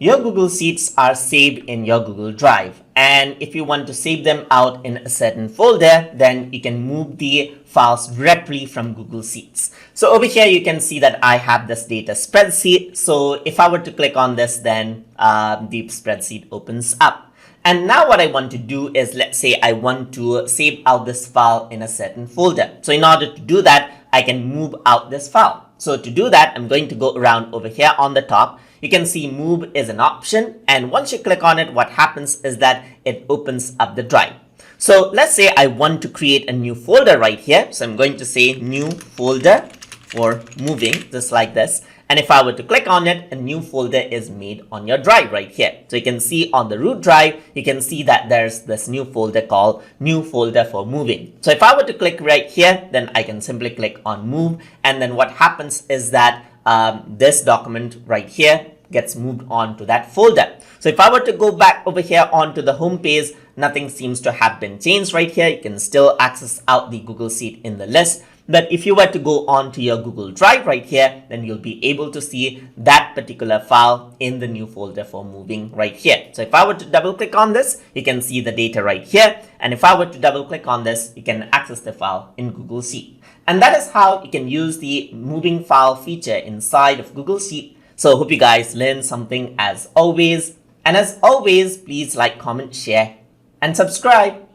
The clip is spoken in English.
Your Google Sheets are saved in your Google Drive, and if you want to save them out in a certain folder, then you can move the files directly from Google Sheets. So over here you can see that I have this data spreadsheet. So if I were to click on this, then the spreadsheet opens up. And now what I want to do is, let's say I want to save out this file in a certain folder. So in order to do that, I can move out this file. So to do that, I'm going to go around over here on the top. You can see move is an option. And once you click on it, what happens is that it opens up the drive. So let's say I want to create a new folder right here. So I'm going to say new folder for moving, just like this. And if I were to click on it, a new folder is made on your drive right here. So you can see on the root drive, you can see that there's this new folder called new folder for moving. So if I were to click right here, then I can simply click on move. And then what happens is that this document right here gets moved on to that folder. So if I were to go back over here onto the home page, nothing seems to have been changed right here. You can still access out the Google Sheet in the list. But if you were to go on to your Google Drive right here, then you'll be able to see that particular file in the new folder for moving right here. So if I were to double click on this, you can see the data right here. And if I were to double click on this, you can access the file in Google Sheet. And that is how you can use the moving file feature inside of Google Sheet. So hope you guys learned something as always. And as always, please like, comment, share, and subscribe.